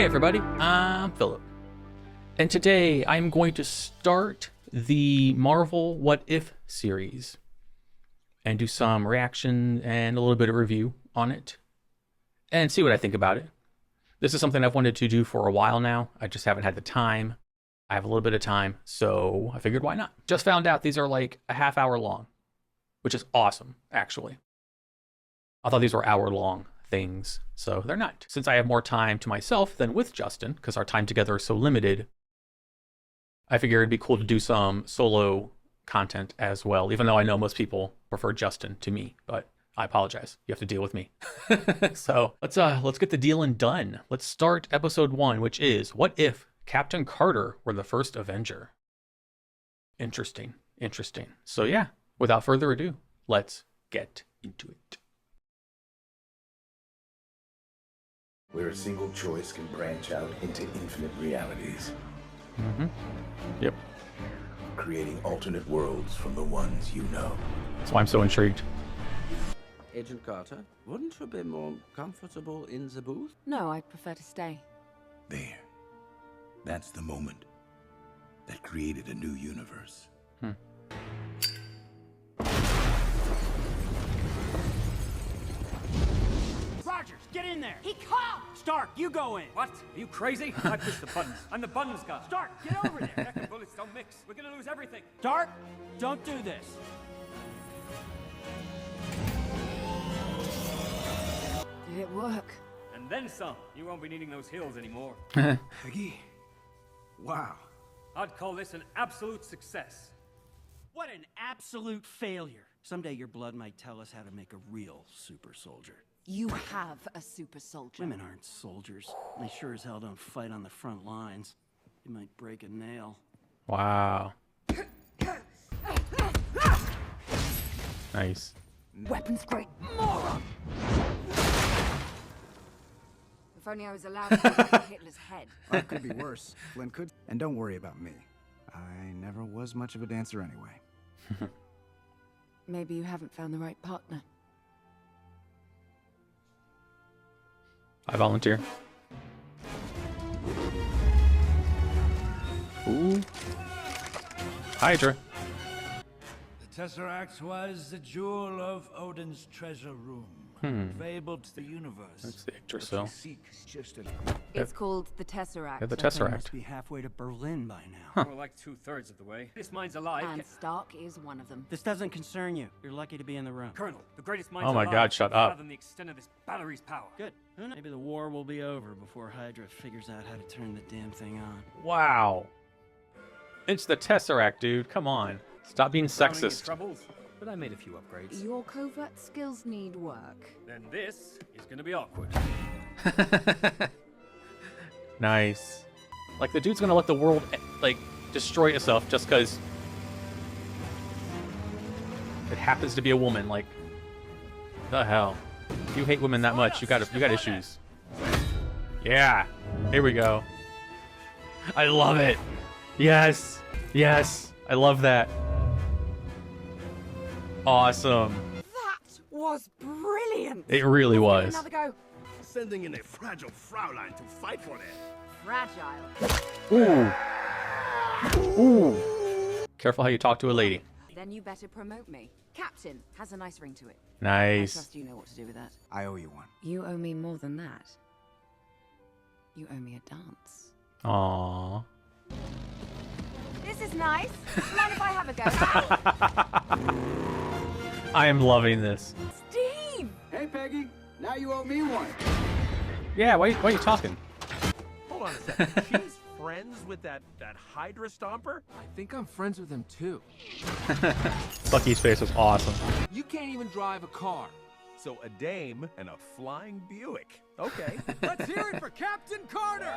everybody, I'm Philip, and today I'm going to start the Marvel What If series and do some reaction and a little bit of review on it and see what I think about it. This is something I've wanted to do for a while now. I just haven't had the time. I have a little bit of time, so I figured why not? Just found out these are like a half hour long, which is awesome, actually. I thought these were hour-long things, so they're not. Since I have more time to myself than with Justin, because our time together is so limited, I figured it'd be cool to do some solo content as well, even though I know most people prefer Justin to me, but I apologize. You have to deal with me. So let's get the dealing done. Let's start episode 1, which is What If Captain Carter Were the First Avenger? Interesting. So yeah, without further ado, let's get into it. Where a single choice can branch out into infinite realities. Yep. Creating alternate worlds from the ones you know. That's why I'm so intrigued. Agent Carter, wouldn't you be more comfortable in the booth? No, I'd prefer to stay. There. That's the moment that created a new universe. Rogers, get in there! He can't! Stark, you go in! What? Are you crazy? I push the buttons. I'm the buttons guy. Stark, get over there! Heck, the bullets don't mix. We're gonna lose everything. Stark, don't do this. Did it work? And then some. You won't be needing those hills anymore. Peggy? Wow. I'd call this an absolute success. What an absolute failure. Someday your blood might tell us how to make a real super soldier. You have a super soldier. Women aren't soldiers. They sure as hell don't fight on the front lines. You might break a nail. Wow. Nice. Weapons great moron! If only I was allowed to hit Hitler's head. Well, it could be worse. Flynn could. And don't worry about me. I never was much of a dancer anyway. Maybe you haven't found the right partner. I volunteer. Ooh. Hydra. The Tesseract was the jewel of Odin's treasure room. Fabled to the universe. That's the What Yggdrasil. we seek is just an... It's called the Tesseract. Yeah, the That thing Tesseract. must be halfway to Berlin by now. More like 2/3 of the way. This mine's alive. And Stark is one of them. This doesn't concern you. You're lucky to be in the room. Colonel, the greatest minds Oh my alive God, shut can't up. fathom the extent of this battery's power. Good. Who knows? Maybe the war will be over before Hydra figures out how to turn the damn thing on. Wow. It's the Tesseract, dude. Come on. Stop being Drowning in sexist. troubles, but I made a few upgrades. Your covert skills need work. Then this is gonna be awkward. Nice. Like, the dude's gonna let the world, like, destroy itself just because it happens to be a woman. Like, the hell? If you hate women that much, you got issues. Yeah. Here we go. I love it. Yes. I love that. Awesome. That was brilliant! It really was. Another go. Sending in a fragile Fraulein to fight for it. Fragile. Ooh. Careful how you talk to a lady. Then you better promote me. Captain has a nice ring to it. I Nice. trust you know what to do with that. I owe you one. You owe me more than that. You owe me a dance. Aww. This is nice. Mind if I have a go? I am loving this. Steve! Hey, Peggy. Now you owe me one. Yeah, why are you talking? Hold on a second. She's friends with that Hydra Stomper? I think I'm friends with him too. Bucky's face was awesome. You can't even drive a car. So a dame and a flying Buick. Okay. Let's hear it for Captain Carter!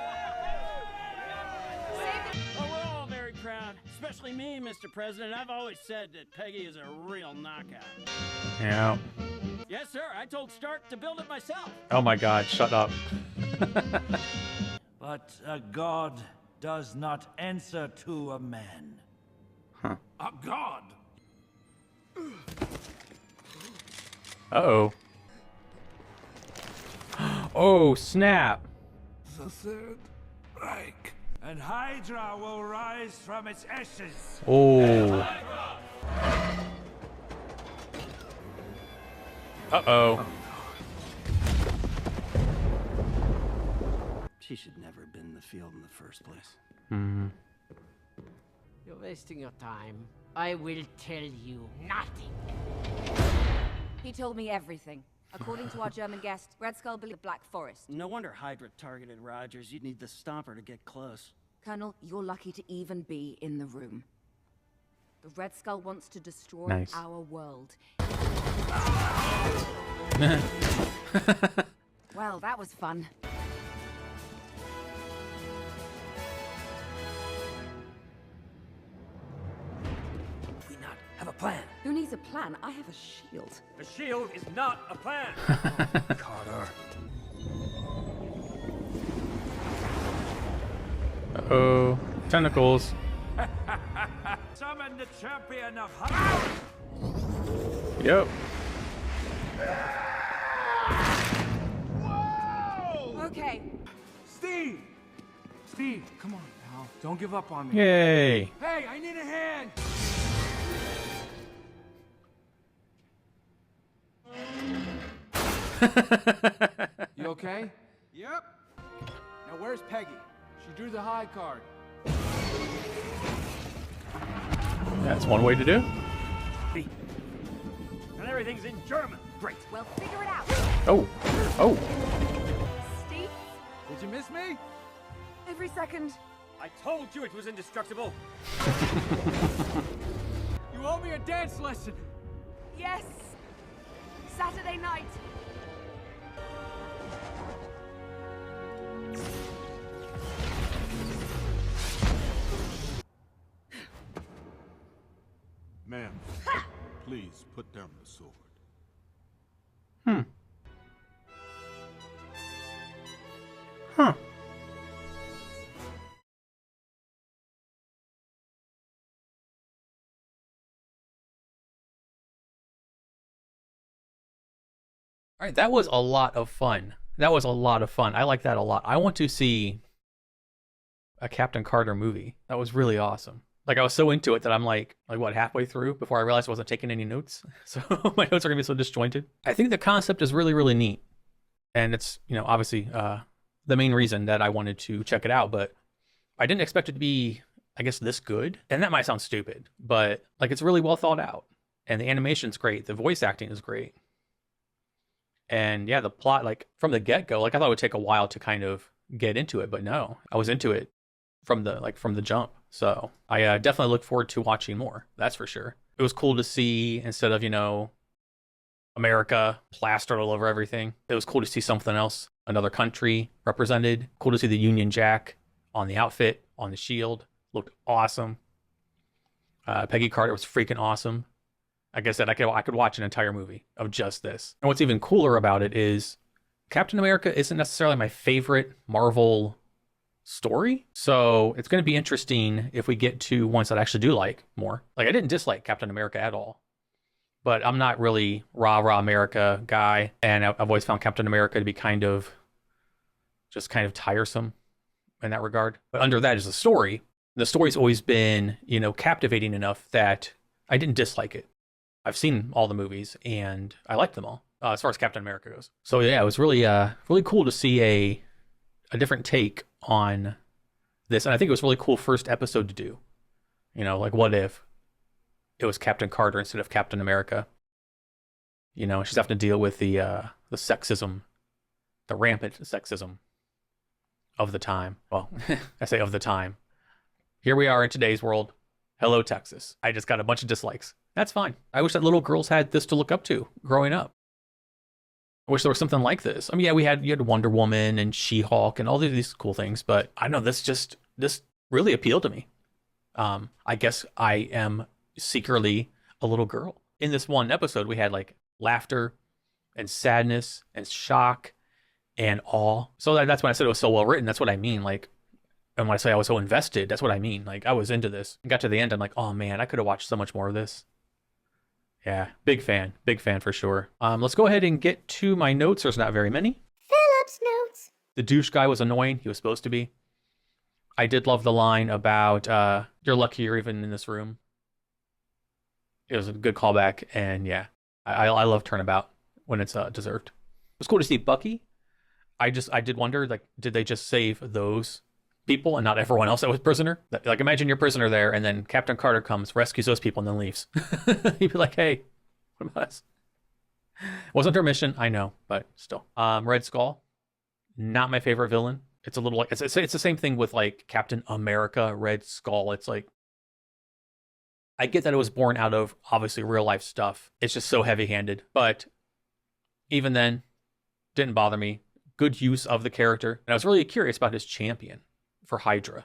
Oh, we're all very proud, especially me, Mr. President. I've always said that Peggy is a real knockout. Yeah. Yes, sir. I told Stark to build it myself. Oh my God, shut up. But a god does not answer to a man. Huh. A god! Uh-oh. Oh, snap. the Third Reich. And Hydra will rise from its ashes. Oh. Uh-oh. She should never have been in the field in the first place. Hmm. You're wasting your time. I will tell you nothing. He told me everything. According to our German guest, Red Skull believed the Black Forest. No wonder Hydra targeted Rogers. You'd need the Stomper to get close. Colonel, you're lucky to even be in the room. The Red Skull wants to destroy Nice. our world. Well, that was fun. We not have a plan. Who needs a plan? I have a shield. The shield is not a plan. Carter. Uh-oh. Tentacles. Summon the champion of Hydra. Yep. Okay. Steve! Steve, come on, pal. Don't give up on me. Yay. Hey, I need a hand! You okay? Yep. Now where's Peggy? She drew the high card. That's one way to do. And everything's in German. Great. Well, figure it out. Oh. Oh. Steve, Did you miss me? every second. I told you it was indestructible. You owe me a dance lesson. Yes. Saturday night. Ma'am, please put down the sword. Hmm. Huh. All right, that was a lot of fun. That was a lot of fun. I like that a lot. I want to see a Captain Carter movie. That was really awesome. Like, I was so into it that I'm like what, halfway through before I realized I wasn't taking any notes. So my notes are gonna be so disjointed. I think the concept is really, really neat. And it's, you know, obviously the main reason that I wanted to check it out, but I didn't expect it to be, I guess, this good. And that might sound stupid, but like, it's really well thought out. And the animation's great. The voice acting is great. And yeah, the plot, like from the get-go, like I thought it would take a while to kind of get into it, but no, I was into it from the jump. So I definitely look forward to watching more. That's for sure. It was cool to see, instead of, you know, America plastered all over everything, it was cool to see something else, another country represented. Cool to see the Union Jack on the outfit, on the shield. Looked awesome. Peggy Carter was freaking awesome. Like I said, I could watch an entire movie of just this. And what's even cooler about it is Captain America isn't necessarily my favorite Marvel story. So it's going to be interesting if we get to ones that I actually do like more. Like, I didn't dislike Captain America at all, but I'm not really rah-rah America guy. And I've always found Captain America to be kind of tiresome in that regard. But under that is the story. The story's always been, you know, captivating enough that I didn't dislike it. I've seen all the movies and I liked them all, as far as Captain America goes. So yeah, it was really, really cool to see a different take on this. And I think it was a really cool first episode to do. You know, like, what if it was Captain Carter instead of Captain America? You know, she's having to deal with the sexism, the rampant sexism of the time. Well, I say of the time. Here we are in today's world. Hello, Texas. I just got a bunch of dislikes. That's fine. I wish that little girls had this to look up to growing up. I wish there was something like this. I mean, yeah, you had Wonder Woman and She-Hulk and all these cool things, but I know this really appealed to me. I guess I am secretly a little girl. In this one episode, we had like laughter and sadness and shock and awe. So that's when I said it was so well written. That's what I mean. Like, and when I say I was so invested, that's what I mean. Like, I was into this. I got to the end, I'm like, oh man, I could have watched so much more of this. Yeah, big fan for sure. Let's go ahead and get to my notes. There's not very many. Philip's notes. The douche guy was annoying. He was supposed to be. I did love the line about, you're lucky you're even in this room. It was a good callback, and yeah, I love Turnabout when it's deserved. It was cool to see Bucky. I did wonder, like, did they just save those people and not everyone else that was prisoner? Like, imagine you're prisoner there, and then Captain Carter comes, rescues those people, and then leaves. He'd be like, hey, what about us? Wasn't her mission, I know, but still. Red Skull, not my favorite villain. It's a little like, it's the same thing with like Captain America, Red Skull. It's like, I get that it was born out of obviously real life stuff. It's just so heavy handed, but even then, didn't bother me. Good use of the character. And I was really curious about his champion for Hydra.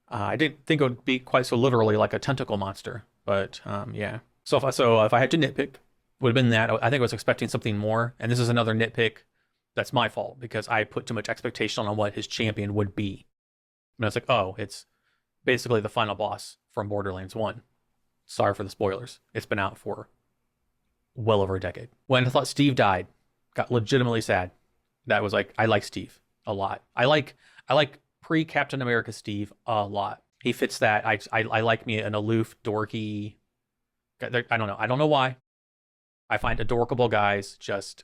I didn't think it would be quite so literally like a tentacle monster, but yeah. So if I had to nitpick, would have been that. I think I was expecting something more, and this is another nitpick. That's my fault because I put too much expectation on what his champion would be. And I was like, oh, it's basically the final boss from Borderlands 1. Sorry for the spoilers. It's been out for well over a decade. When I thought Steve died, got legitimately sad. That was like, I like Steve a lot. I like pre-Captain America Steve a lot. He fits that. I like me an aloof, dorky. I don't know. I don't know why. I find adorable guys just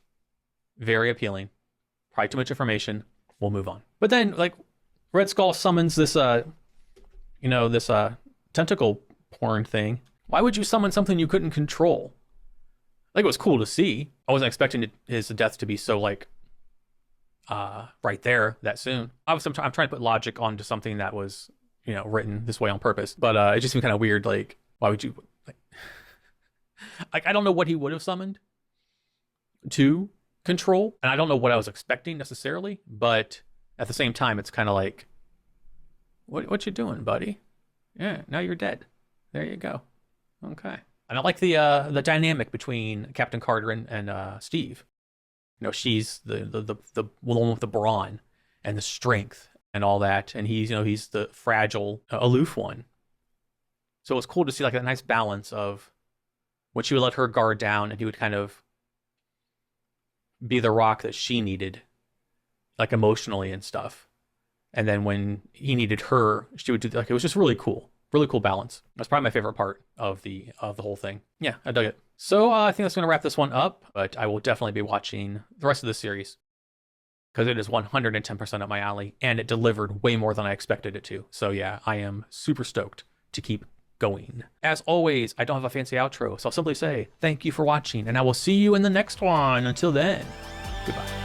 very appealing. Probably too much information. We'll move on. But then, like, Red Skull summons this, this tentacle porn thing. Why would you summon something you couldn't control? Like, it was cool to see. I wasn't expecting his death to be so, like, right there that soon. Obviously, I'm trying to put logic onto something that was, written this way on purpose. But it just seemed kind of weird. Like, why would you, like, I don't know what he would have summoned to control, and I don't know what I was expecting necessarily, but at the same time, it's kind of like, what you doing, buddy? Yeah, now you're dead. There you go. Okay. And I like the dynamic between Captain Carter and Steve. She's the one with the brawn and the strength and all that, and he's the fragile, aloof one. So it's cool to see like a nice balance of when she would let her guard down, and he would kind of be the rock that she needed, like emotionally and stuff. And then when he needed her, she would do like, it was just really cool balance. That's probably my favorite part of the whole thing. Yeah, I dug it. So I think that's going to wrap this one up, but I will definitely be watching the rest of the series because it is 110% up my alley, and it delivered way more than I expected it to. So yeah, I am super stoked to keep going. As always, I don't have a fancy outro, so I'll simply say thank you for watching, and I will see you in the next one. Until then, goodbye.